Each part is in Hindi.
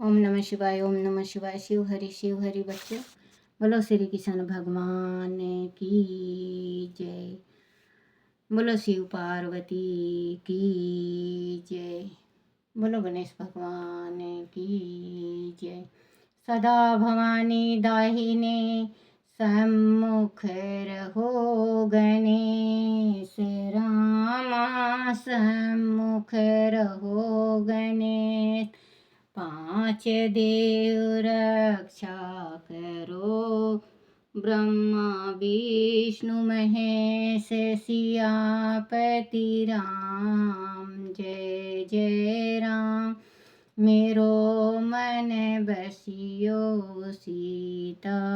ओम नमः शिवाय। ओम नमः शिवाय। शिव हरि बच्चों, बोलो श्री कृष्ण भगवान की जय। बोलो शिव पार्वती की जय। बोलो गणेश भगवान की जय। सदा भवानी दाहिने सम्मुख रहो, गणेश रामा सम्मुख रहो गणेश। पांच देव रक्षा करो, ब्रह्मा विष्णु महेश सियापति राम। जय जय राम, मेरो मन बसियो सीताराम।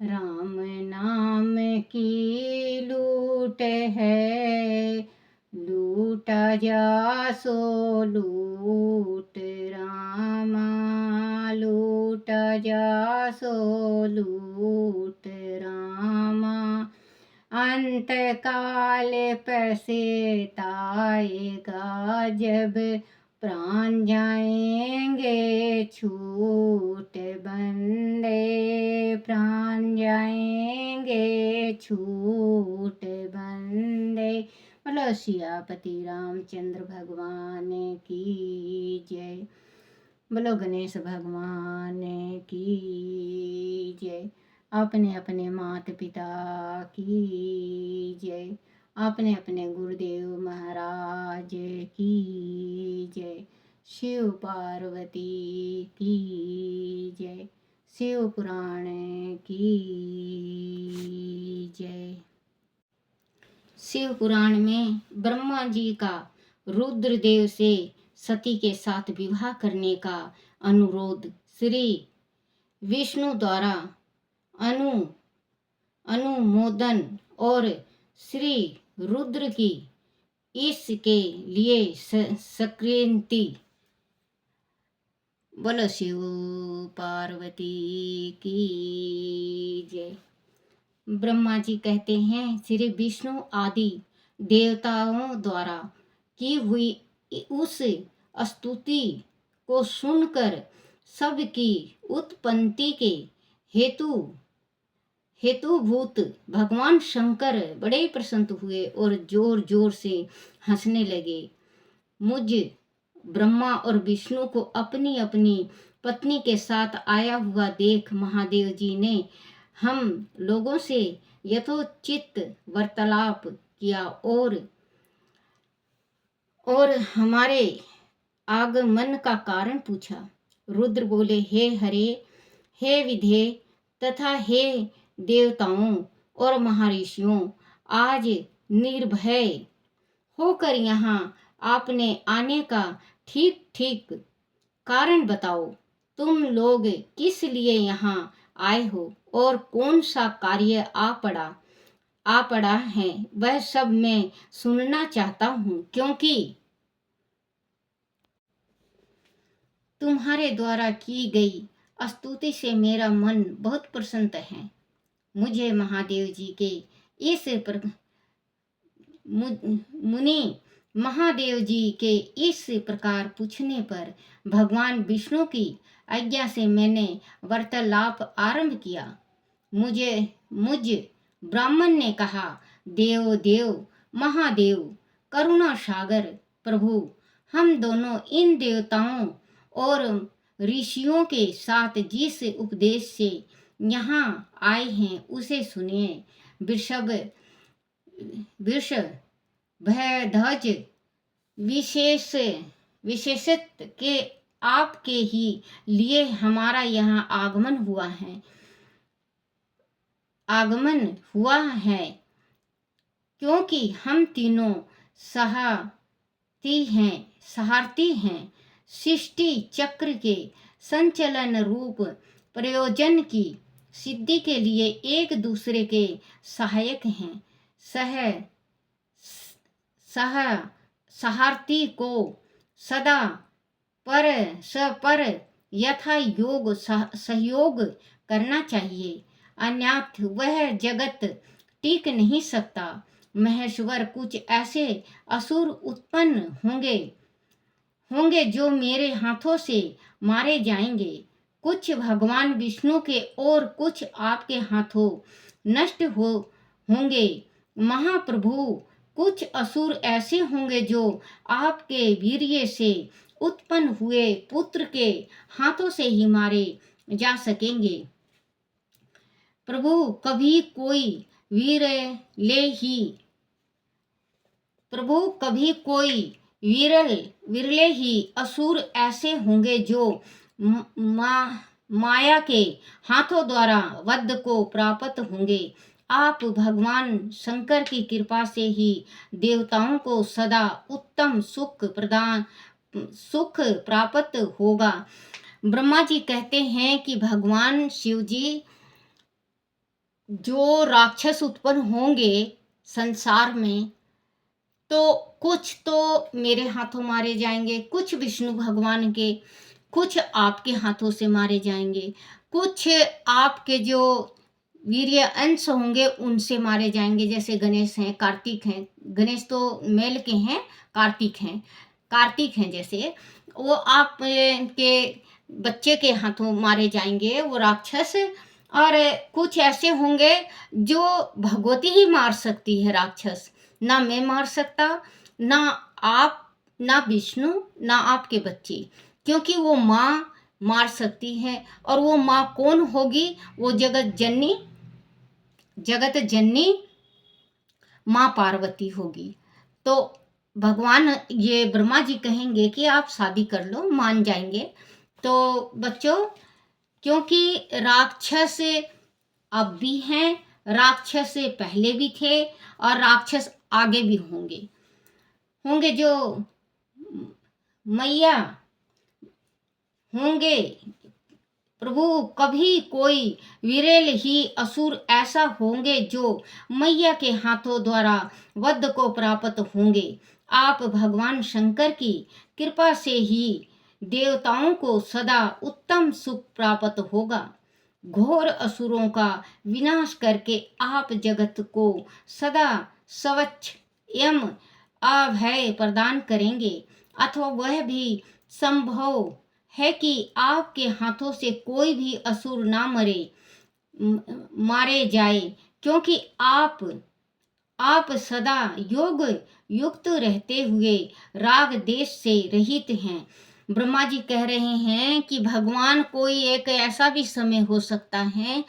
राम नाम की लूट है, लूटा जा सो लूट रामा। लूटा जा सो लूट रामा। अंत काल पछताएगा जब प्राण जाएंगे छूट। बंदे प्राण जाएंगे छूट बंदे। बोलो सियापति रामचंद्र भगवान की जय। बोलो गणेश भगवान की जय। अपने अपने माता पिता की जय। अपने अपने गुरुदेव महाराज की जय। शिव पार्वती की जय। शिव पुराण की जय। शिव पुराण में ब्रह्मा जी का रुद्रदेव से सती के साथ विवाह करने का अनुरोध श्री विष्णु द्वारा अनुमोदन और श्री रुद्र की इसके लिए स्वीकृति। बोलो शिव पार्वती की जय। ब्रह्मा जी कहते हैं, श्री विष्णु आदि देवताओं द्वारा की हुई उस स्तुति को सुनकर सबकी उत्पत्ति के हेतुभूत भगवान शंकर बड़े प्रसन्न हुए और जोर जोर से हंसने लगे। मुझ ब्रह्मा और विष्णु को अपनी अपनी पत्नी के साथ आया हुआ देख महादेव जी ने हम लोगों से यथोचित वार्तालाप किया और हमारे आगमन का कारण पूछा। रुद्र बोले, हे हरे, हे विधे तथा हे देवताओं और महर्षियों, आज निर्भय होकर यहाँ आपने आने का ठीक ठीक कारण बताओ। तुम लोग किस लिए यहाँ आए हो और कौन सा कार्य आ पड़ा है, वह सब मैं सुनना चाहता हूँ, क्योंकि तुम्हारे द्वारा की गई स्तुति से मेरा मन बहुत प्रसन्न है। मुझे महादेव जी के इस मुनि महादेव जी के इस प्रकार पूछने पर भगवान विष्णु की आज्ञा से मैंने वार्तालाप आरंभ किया। मुझ ब्राह्मण ने कहा, देव देव महादेव करुणा सागर प्रभु, हम दोनों इन देवताओं और ऋषियों के साथ जिस उपदेश से यहाँ आए हैं उसे सुनिए। वृषभध्वज विशेषत के आपके ही लिए हमारा यहाँ आगमन हुआ है, क्योंकि हम तीनों सहारती हैं, सृष्टि चक्र के संचलन रूप प्रयोजन की सिद्धि के लिए एक दूसरे के सहायक हैं। सहारती को सदा परस्पर यथा योग सहयोग करना चाहिए, अन्यथा वह जगत टिक नहीं सकता। महेश्वर कुछ ऐसे असुर उत्पन्न होंगे जो मेरे हाथों से मारे जाएंगे। कुछ भगवान विष्णु के और कुछ आपके हाथों नष्ट होंगे। महाप्रभु, कुछ असुर ऐसे होंगे जो आपके वीर्य से उत्पन्न हुए पुत्र के हाथों से ही मारे जा सकेंगे। प्रभु, कभी कोई वीर ले ही प्रभु कभी कोई विरले ही असुर ऐसे होंगे जो माया के हाथों द्वारा वध को प्राप्त होंगे। आप भगवान शंकर की कृपा से ही देवताओं को सदा उत्तम सुख प्राप्त होगा। ब्रह्मा जी कहते हैं कि भगवान शिव जी, जो राक्षस उत्पन्न होंगे संसार में, तो कुछ तो मेरे हाथों मारे जाएंगे, कुछ विष्णु भगवान के, कुछ आपके हाथों से मारे जाएंगे, कुछ आपके जो वीर्य अंश होंगे उनसे मारे जाएंगे। जैसे गणेश हैं, कार्तिक हैं। गणेश तो मेल के हैं, कार्तिक हैं जैसे, वो आप के बच्चे के हाथों मारे जाएंगे, वो राक्षस। और कुछ ऐसे होंगे जो भगवती ही मार सकती है राक्षस, ना मैं मार सकता, ना आप, ना विष्णु, ना आपके बच्चे, क्योंकि वो माँ मार सकती है। और वो माँ कौन होगी? वो जगत जननी माँ पार्वती होगी। तो भगवान ये ब्रह्मा जी कहेंगे कि आप शादी कर लो, मान जाएंगे। तो बच्चों, क्योंकि राक्षस अब भी हैं, राक्षस से पहले भी थे और राक्षस आगे भी होंगे जो मैया होंगे। प्रभु, कभी कोई विरल ही असुर ऐसा होंगे जो मैया के हाथों द्वारा वध को प्राप्त होंगे। आप भगवान शंकर की कृपा से ही देवताओं को सदा उत्तम सुख प्राप्त होगा। घोर असुरों का विनाश करके आप जगत को सदा स्वच्छ एवं अभय प्रदान करेंगे। अथवा वह भी संभव है कि आपके हाथों से कोई भी असुर ना मारे जाए, क्योंकि आप सदा योग युक्त रहते हुए राग देश से रहित हैं। ब्रह्मा जी कह रहे हैं कि भगवान, कोई एक ऐसा भी समय हो सकता है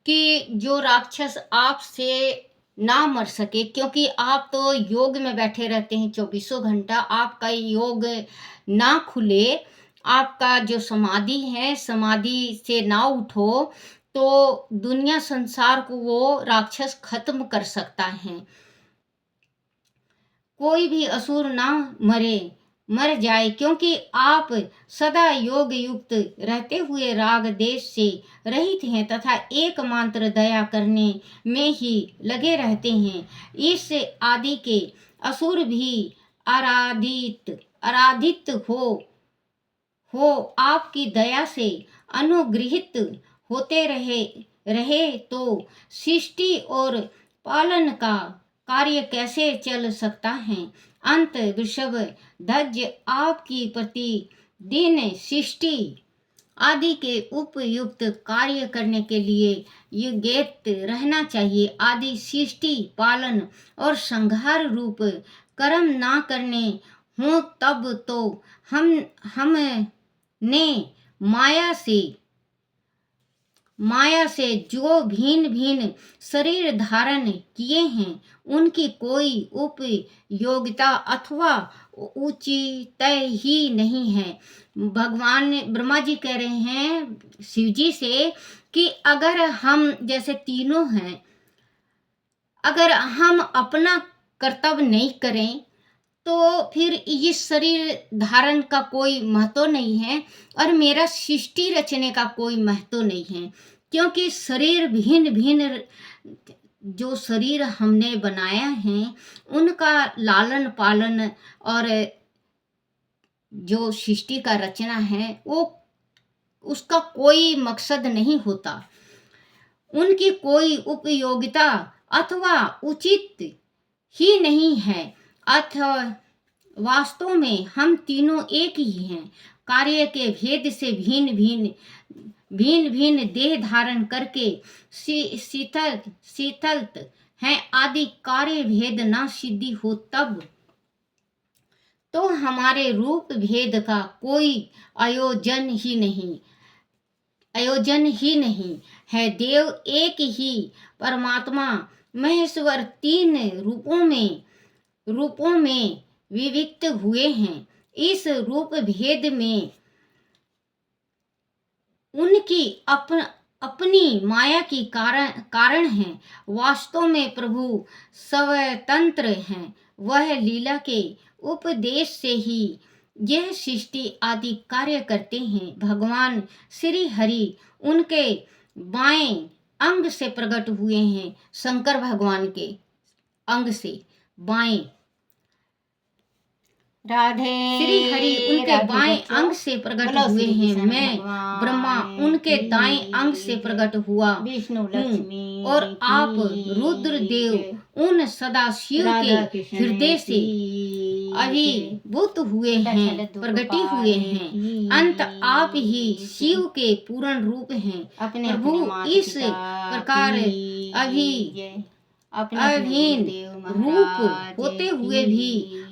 कि जो राक्षस आपसे ना मर सके, क्योंकि आप तो योग में बैठे रहते हैं 24 घंटा। आपका योग ना खुले, आपका जो समाधि है, समाधि से ना उठो, तो दुनिया संसार को वो राक्षस खत्म कर सकता है। कोई भी असुर ना मर जाए, क्योंकि आप सदा योग युक्त रहते हुए राग देश से रहित हैं तथा एकमात्र दया करने में ही लगे रहते हैं। इस आदि के असुर भी आराधित हो आपकी दया से अनुग्रहित होते रहे तो सृष्टि और पालन का कार्य कैसे चल सकता है। अंत वृषभ ध्वज, आपकी प्रतिदिन सृष्टि आदि के उपयुक्त कार्य करने के लिए युगेत रहना चाहिए। आदि सृष्टि पालन और संहार रूप कर्म ना करने हो, तब तो हमने माया से जो भिन्न भिन्न शरीर धारण किए हैं, उनकी कोई उपयोगिता अथवा उचित ही नहीं है। भगवान ब्रह्मा जी कह रहे हैं शिव जी से कि अगर हम जैसे तीनों हैं, अगर हम अपना कर्तव्य नहीं करें तो फिर इस शरीर धारण का कोई महत्व नहीं है और मेरा सृष्टि रचने का कोई महत्व नहीं है। क्योंकि शरीर भिन्न जो शरीर हमने बनाया है, उनका लालन पालन और जो सृष्टि का रचना है, वो उसका कोई मकसद नहीं होता, उनकी कोई उपयोगिता अथवा उचित ही नहीं है। वास्तव में हम तीनों एक ही हैं। कार्य के भेद से भिन्न भिन्न देह धारण करके शीतल हैं आदि कार्य भेद न सिद्धि हो तब तो हमारे रूप भेद का कोई आयोजन ही नहीं है। देव एक ही परमात्मा महेश्वर तीन रूपों में विविक्त हुए हैं। इस रूप भेद में उनकी अपनी माया की कारण है। वास्तव में प्रभु स्वतंत्र हैं। वह लीला के उपदेश से ही यह सृष्टि आदि कार्य करते हैं। भगवान श्री हरि उनके बाएं अंग से प्रकट हुए हैं। शंकर भगवान के अंग से बाएं राधे श्री हरि उनके बाएं अंग से प्रकट हुए हैं। मैं ब्रह्मा उनके दाएं अंग से प्रकट हुआ विष्णु लक्ष्मी और आप रुद्र देव उन सदा शिव के हृदय से अभिभूत हुए हैं, प्रगटी हुए हैं। अंत आप ही शिव के पूर्ण रूप हैं। प्रभु इस प्रकार अभिन्न रूप होते हुए भी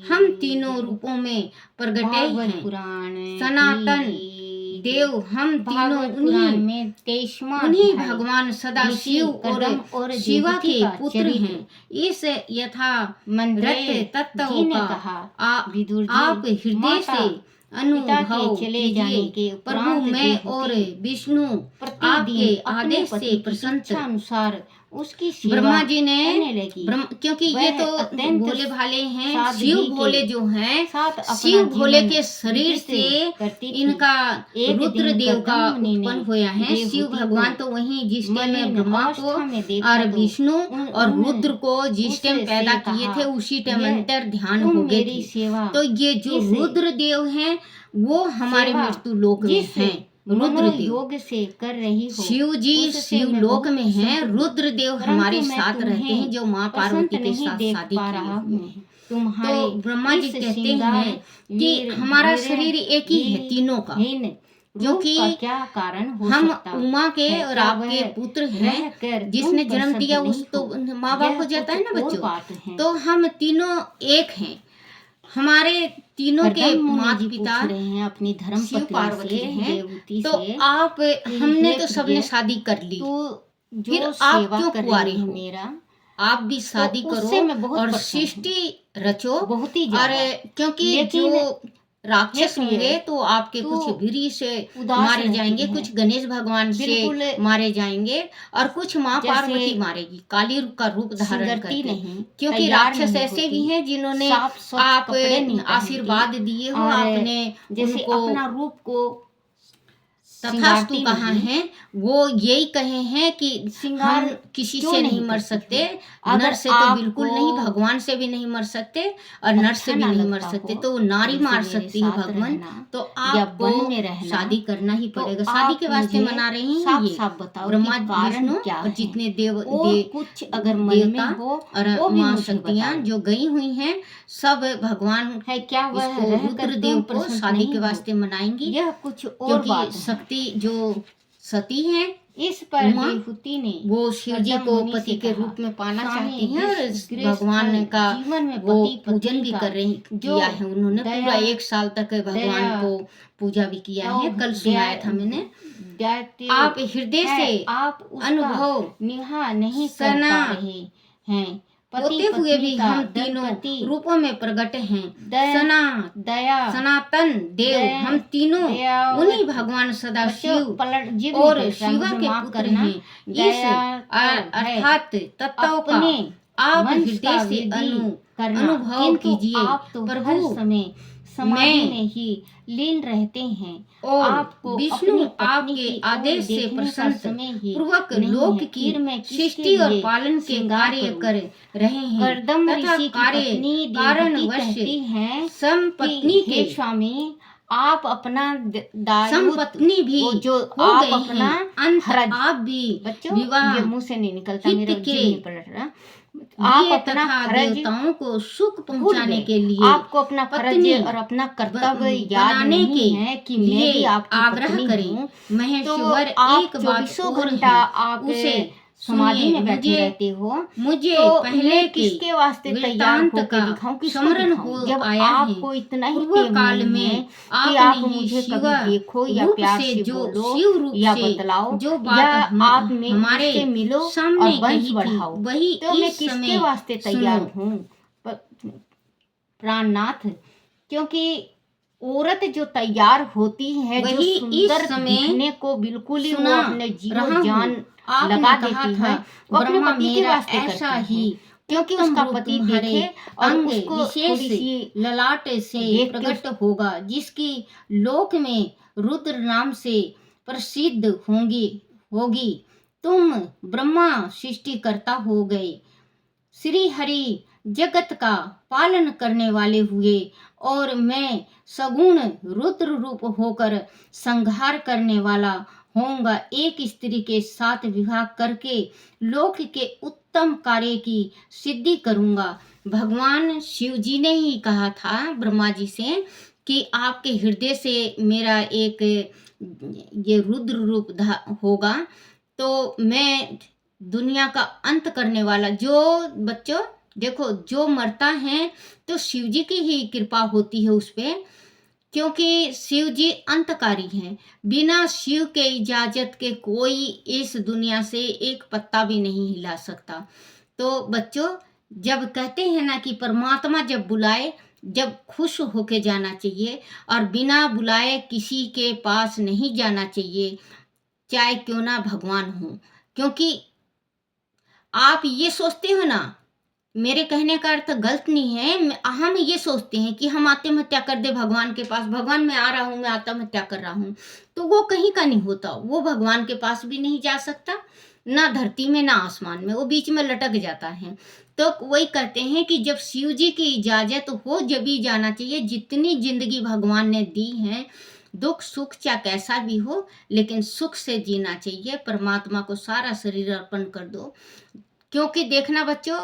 हम तीनों रूपों में प्रगटे हैं। सनातन देव हम तीनों उन्हीं भगवान सदा शिव और शिवा के पुत्र हैं। इस यथा तत्व का आप हृदय से अनुभव कीजिए। प्रभु मैं और विष्णु आपके आदेश से प्रसन्न अनुसार उसकी ब्रह्मा जी ने क्योंकि ये तो भोले भाले हैं। शिव भोले जो हैं, शिव भोले के शरीर से इनका रुद्र देव का उत्पन्न होया है। शिव भगवान तो वहीं जिस टाइम में ब्रह्मा को और विष्णु और रुद्र को जिस टाइम पैदा किए थे उसी टाइम अंतर ध्यान हो गए थे। तो ये जो रुद्र देव हैं वो हमारे मृत्यु लोक में हैं। रुद्र योग से कर रही हो। शिव जी शिव लोक में हैं। रुद्र देव हमारे साथ रहते हैं जो माँ पार्वती के साथ शादी की। तो ब्रह्मा जी कहते हैं कि हमारा शरीर एक ही है तीनों का, जो कि क्या कारण हो हम सकता उमा के और आपके पुत्र हैं। जिसने जन्म दिया उस तो माँ बाप हो जाता है ना बच्चों। तो हम तीनों एक हैं। हमारे तीनों के माता पिता अपनी धर्म शिव पार्वती हैं। तो आप हमने तो सबने शादी कर ली, फिर आप क्यों कुंवारी हो? मेरा आप भी शादी करो और सृष्टि रचो। बहुत ही और क्योंकि जो राक्षस होंगे तो आपके कुछ वीर से मारे जाएंगे, कुछ गणेश भगवान से मारे जाएंगे और कुछ माँ पार्वती मारेगी काली का रूप धारण करके। क्योंकि राक्षस ऐसे भी हैं जिन्होंने आप आशीर्वाद दिए हो, आपने जैसे अपना रूप को तथास्तु कहा है। वो यही कहे हैं कि हम किसी से नहीं मर सकते, नर से तो बिल्कुल नहीं, भगवान से भी नहीं मर सकते और नर से भी नहीं मर सकते। तो नारी मार सकती है भगवान। तो आपको शादी करना ही पड़ेगा। शादी के वास्ते मना रही हैं ये ब्रह्मा विष्णु और जितने देव कुछ अगर देवता और माँ शक्तियाँ जो गई हुई हैं सब भगवान है। क्या वह रुद्र देव को शादी के वास्ते मनाएंगी। यह कुछ और बात शक्ति जो सती है इस पर देवहूति ने वो शिव जी को पति के रूप में पाना चाहती हैं और भगवान का वो पूजन भी कर रही किया है। उन्होंने पूरा 1 साल तक भगवान को पूजा भी किया है। कल सुनाया था मैंने। आप हृदय से आप अनुभव निहा नहीं कर पा रहे हैं। होते हुए भी हम तीनों रूपों में प्रकट हैं। सनातन देव हम तीनों उन्हीं भगवान सदा शिव और शिवा के पुत्र हैं। इस अर्थात तत्व का आप हृदय से अनुभव कीजिए। प्रभु समाधि में ही लीन रहते हैं और आपको विष्णु आपके आदेश से प्रसन्न पूर्वक लोक की सृष्टि और पालन के कार्य कर रहे हैं तथा कारणवश हैं संपत्नी के स्वामी आप अपना दायूद संपत्नी भी वो जो हो आप गई अपना हैं, अंत हरज आप भी बच्चों विवाह ये मुंह से नहीं निकलता, हित मेरा के जीभ नहीं पलट रहा। आप लिए अपना तथा फर्ज देवताओं को सुख भूल पहुंचाने गए। के लिए आपको अपना फर्ज पत्नी और अपना कर्तव्य याद बनाने नहीं के है कि मैं लिए भी आपकी आग्रह पत्नी करें। हूँ। तो महेश्वर आप एक बात 24 और घंटा है, आप उसे समाधि सुनिए। में बैठे रहते हो, मुझे तो पहले मैं के किसके वास्ते तैयार वृत्तांत होके का दिखाऊं, किसको स्मरण दिखाऊं, हो जब आया है। आपको इतना ही पूर्व प्रेम काल नहीं में है कि आपने आप ही मुझे शिव कभी देखो या रूप प्यार से से जो बोलो शिव रूप या से बतलाओ जो या बात आप हमारे मुझसे मिलो और सामने वंश कही थी, बढ़ाओ, वही तो मैं इस किसके समय वास्ते तैयार सुनो। हूँ प्राणनाथ। क्योंकि औरत जो तैयार होती है, जो वही सुंदर इस समय दिखने को बिल्कुल ही वो सुना अपने जीव रहा हूँ। जान आपने लगा कहा देती था, है, वो अपने ब्रह्मा पति के मेरा वास्ते ऐसा करती ही है, क्योंकि उत्तम उसका रूप पति तुम्हारे देखे और अंग उसको विशेष थोड़ी सी ललाट से देख के प्रकट होगा, जिसकी लोक में रुद्र नाम से प्रसिद्ध होगी। तुम ब्रह्मा सृष्टिकर्ता हो गए, श्री हरि जगत का पालन करने वाले हुए, और मैं सगुण रुद्र रूप होकर संहार करने वाला होऊंगा। एक स्त्री के साथ विवाह करके लोक के उत्तम कार्य की सिद्धि करूंगा। भगवान शिव जी ने ही कहा था ब्रह्मा जी से कि आपके हृदय से मेरा एक ये रुद्र रूप होगा, तो मैं दुनिया का अंत करने वाला, जो बच्चों देखो जो मरता है तो शिव जी की ही कृपा होती है उस पे, क्योंकि शिव जी अंतकारी हैं। बिना शिव के इजाजत के कोई इस दुनिया से एक पत्ता भी नहीं हिला सकता। तो बच्चों जब कहते हैं ना कि परमात्मा जब बुलाए, जब खुश होके जाना चाहिए, और बिना बुलाए किसी के पास नहीं जाना चाहिए, चाहे क्यों ना भगवान हो। क्योंकि आप ये सोचते हो ना, मेरे कहने का अर्थ गलत नहीं है, हम ये सोचते हैं कि हम आत्महत्या कर दे भगवान के पास, भगवान मैं आ रहा हूँ, मैं आत्महत्या कर रहा हूँ, तो वो कहीं का नहीं होता। वो भगवान के पास भी नहीं जा सकता, ना धरती में ना आसमान में, वो बीच में लटक जाता है। तो वही कहते हैं कि जब शिव जी की इजाजत हो जब ही जाना चाहिए। जितनी जिंदगी भगवान ने दी है, दुख सुख चाहे कैसा भी हो, लेकिन सुख से जीना चाहिए। परमात्मा को सारा शरीर अर्पण कर दो। क्योंकि देखना बच्चों,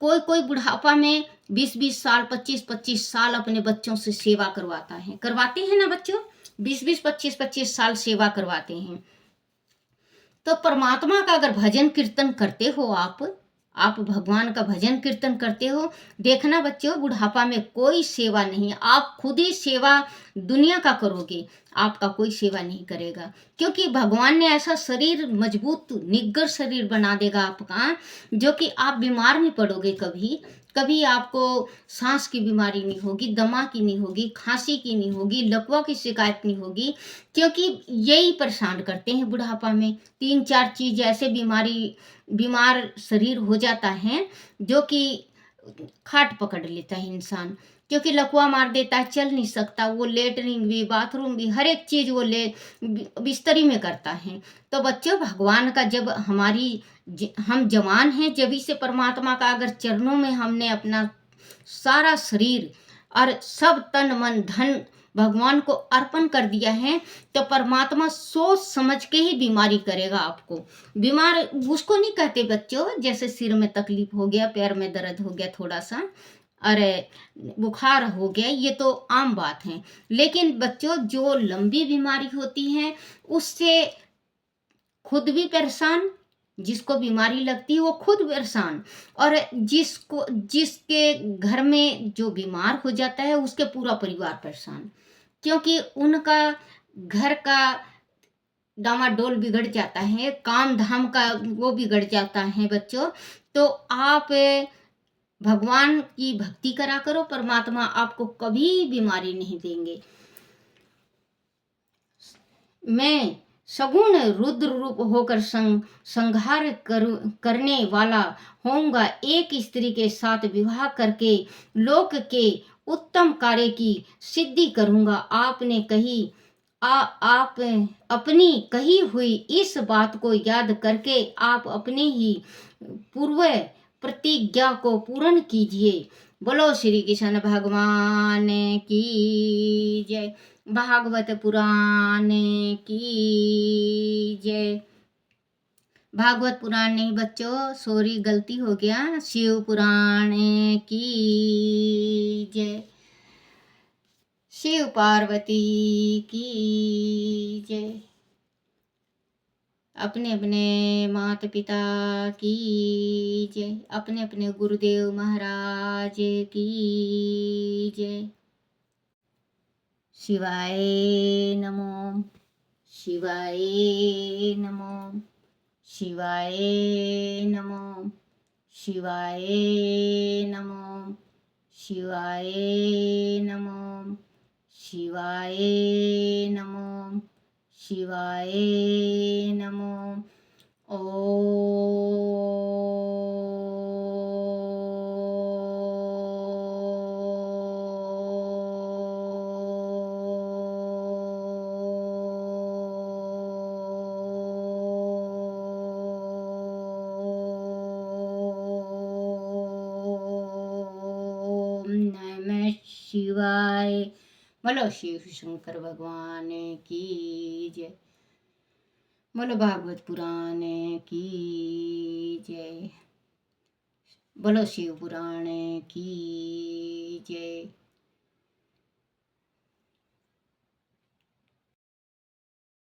कोई कोई बुढ़ापा में 20-20 साल 25-25 साल अपने बच्चों से सेवा करवाते हैं ना बच्चों, 20-20 25-25 साल सेवा करवाते हैं। तो परमात्मा का अगर भजन कीर्तन करते हो, आप भगवान का भजन कीर्तन करते हो, देखना बच्चों बुढ़ापा में कोई सेवा नहीं, आप खुद ही सेवा दुनिया का करोगे, आपका कोई सेवा नहीं करेगा। क्योंकि भगवान ने ऐसा शरीर मजबूत निग्गर शरीर बना देगा आपका, जो कि आप बीमार नहीं पड़ोगे कभी आपको सांस की बीमारी नहीं होगी, दमा की नहीं होगी, खांसी की नहीं होगी, लकवा की शिकायत नहीं होगी। क्योंकि यही परेशान करते हैं बुढ़ापा में, 3-4 चीज ऐसे बीमार शरीर हो जाता है, जो कि खाट पकड़ लेता है इंसान। क्योंकि लकवा मार देता है, चल नहीं सकता, वो लेटरिन भी बाथरूम भी हर एक चीज वो बिस्तरी में करता है। तो बच्चों भगवान का जब हम जवान हैं, जब से परमात्मा का अगर चरणों में हमने अपना सारा शरीर और सब तन मन धन भगवान को अर्पण कर दिया है, तो परमात्मा सोच समझ के ही बीमारी करेगा आपको। बीमार उसको नहीं कहते बच्चों, जैसे सिर में तकलीफ हो गया, पैर में दर्द हो गया थोड़ा सा, अरे बुखार हो गया, ये तो आम बात है। लेकिन बच्चों जो लंबी बीमारी होती है, उससे खुद भी परेशान, जिसको बीमारी लगती है वो खुद परेशान, और जिसके घर में जो बीमार हो जाता है उसके पूरा परिवार परेशान। क्योंकि उनका घर का डामाडोल बिगड़ जाता है, काम धाम का वो बिगड़ जाता है बच्चों। तो आप भगवान की भक्ति करा करो, परमात्मा आपको कभी बीमारी नहीं देंगे। मैं सगुण रुद्र रूप होकर संहार करने वाला होऊंगा। एक स्त्री के साथ विवाह करके लोक के उत्तम कार्य की सिद्धि करूंगा। आप अपनी कही हुई इस बात को याद करके आप अपने ही पूर्व प्रतिज्ञा को पूर्ण कीजिए। बोलो श्री कृष्ण भगवान की जय। भागवत पुराण की जय। भागवत पुराण नहीं बच्चों, सॉरी गलती हो गया, शिव पुराण की जय। शिव पार्वती की जय। अपने अपने माता पिता की जय। अपने अपने गुरुदेव महाराज की जय। शिवाय नमो, शिवाय नमो, शिवाय नमो, शिवाय नमो, शिवाय नमो, शिवाय नमो, शिवाय नमो। ओम नमः शिवाय। बोलो शिव शंकर भगवान की जय। बोलो भागवत पुराण की जय। बोलो शिव पुराण की जय।